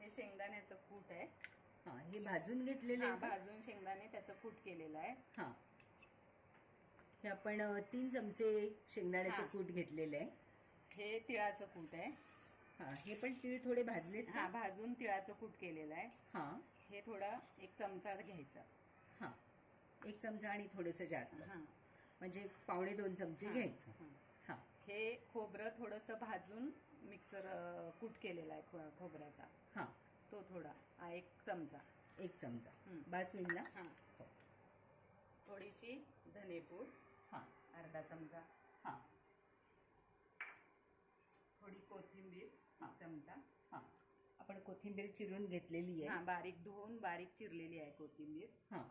हे शेंगदाण्याचं कूट आहे. हा, हे भाजून घेतलेलं आहे. भाजून शेंगदाणे त्याचं कूट केलेलं आहे. हा, हे आपण 3 चमचे शेंगदाण्याचं कूट घेतलेलं आहे. हे तिळाचं कूट आहे. हा, हे पण तीळ थोडे भाजलेत. हा, भाजून तिळाचं कूट केलेलं आहे. हा, हे थोडं 1 चमचा घ्यायचं. हा, 1 चमचा आणि थोडंसं जास्त, म्हणजे 1.25-2 चमचे घ्यायचं. हा, हे खोबरं थोडंसं भाजून मिक्सर कूट केलेला आहे खोबऱ्याचा. हा, तो थोडा 1 चमचा. 1 चमचा बस होईल ना. हा, थोडीशी धनेपूड. हा, अर्धा चमचा. हा, थोडी कोथिंबीर 1 चमचा. हा, आपण कोथिंबीर चिरून घेतलेली आहे. हा, बारीक धुवून बारीक चिरलेली आहे कोथिंबीर. हा,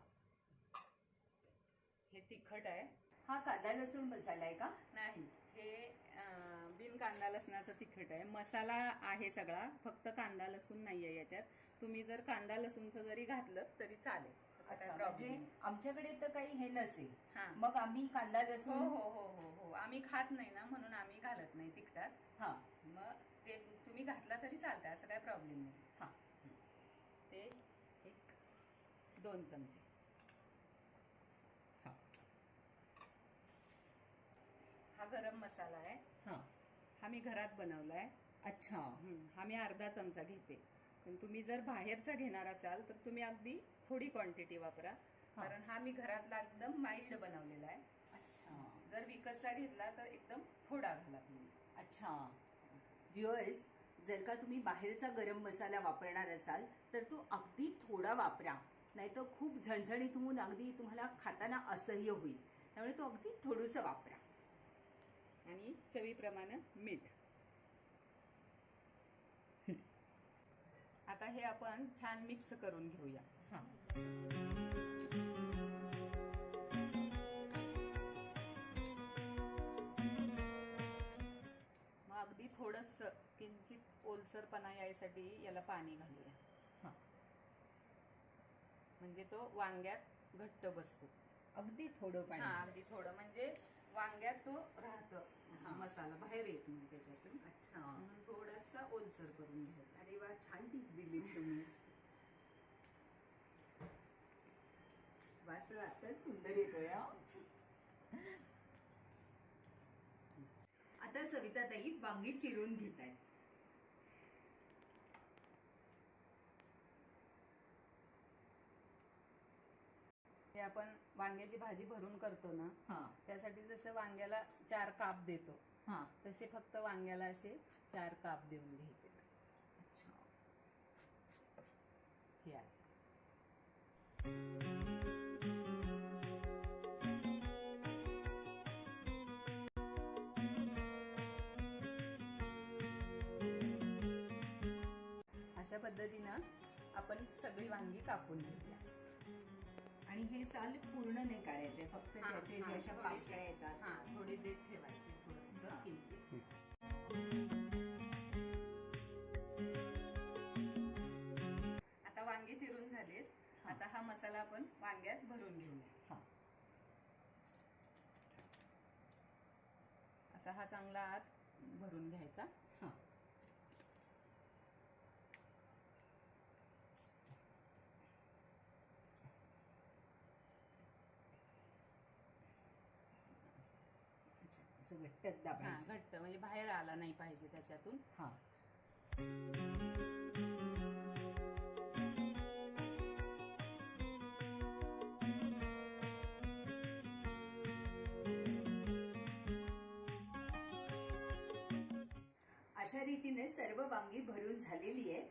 हे तिखट आहे. हा कांदा लसूण मसाला आहे का? नाही, हे बिन कांदा लसणाचं तिखट आहे. मसाला आहे सगळा, फक्त कांदा लसूण नाहीये याच्यात. तुम्ही जर कांदा लसूणचं जरी घातलं तरी चालेल. अच्छा, म्हणजे आमच्याकडे तर काही हे नसेल, हा, मग आम्ही कांदा लसूण. हो हो हो हो हो, आम्ही खात नाही ना, म्हणून आम्ही घालत नाही तिखटात. हा, मग ते तुम्ही घातला तरी चालतं, असं काही प्रॉब्लेम नाही. हा, ते 2 चमचे. हा, हा गरम मसाला आहे. हा मी घरात बनवलाय. अच्छा. हा मी अर्धा चमचा घेते. पण तुम्ही जर बाहेरचा घेणार असाल तर तुम्ही अगदी थोडी क्वांटिटी वापरा, कारण हा मी घरातला एकदम माइल्ड बनवलेला आहे. अच्छा. जर विकतचा घेतला तर एकदम थोडा घाला तुम्ही. अच्छा. व्ह्युअर्स, जर का तुम्ही बाहेरचा गरम मसाला वापरणार असाल तर तो अगदी थोडा वापरा, नाहीतर खूप झणझणीत होऊन अगदी तुम्हाला खाताना असह्य होईल. त्यामुळे तो अगदी थोडंसं वापरा. आणि चवीप्रमाणे मीठ. आता हे आपण छान मिक्स करून घेऊया. हा, मग अगदी थोडंसं किंचित ओलसरपणा यायसाठी याला पाणी घालूया. हा, म्हणजे तो वांग्यात घट्ट बसतो. अगदी थोडं पाणी. हा, अगदी थोडं, म्हणजे वांग्यात तो राहतं, मसाला बाहेर येत नाही त्याच्यातून. अच्छा, म्हणून थोडंसं ओलसर करून घ्यायचं. अरे वा, छान टीप दिली तुम्ही. वास तर आता सुंदर येतोय. आता सविताताई वांगी चिरून घेत आहेत. हे आपण वांग्याची भाजी भरून करतो ना, त्यासाठी जसं वांग्याला 4 काप देतो, तसे फक्त वांग्याला असे 4 काप देऊन घ्यायचे. अच्छा. हे असे. अशा पद्धतीनं आपण सगळी वांगी कापून घेऊया. आणि हे साल पूर्ण नाही काढायचे, फक्त त्याचे जे अशा पाकळ्या येतात थोडे देठ ठेवायचे, थोडंसं किंचित. आता वांगी चिरून झालेत. आता हा मसाला आपण वांग्यात भरून घेऊया. असा हा चांगला आत भरून घ्यायचा. घट्ट दाबायचं. घट्ट म्हणजे बाहेर आला नाही पाहिजे त्याच्यातून. हा, अशा रीतीने सर्व वांगी भरून झालेली आहेत.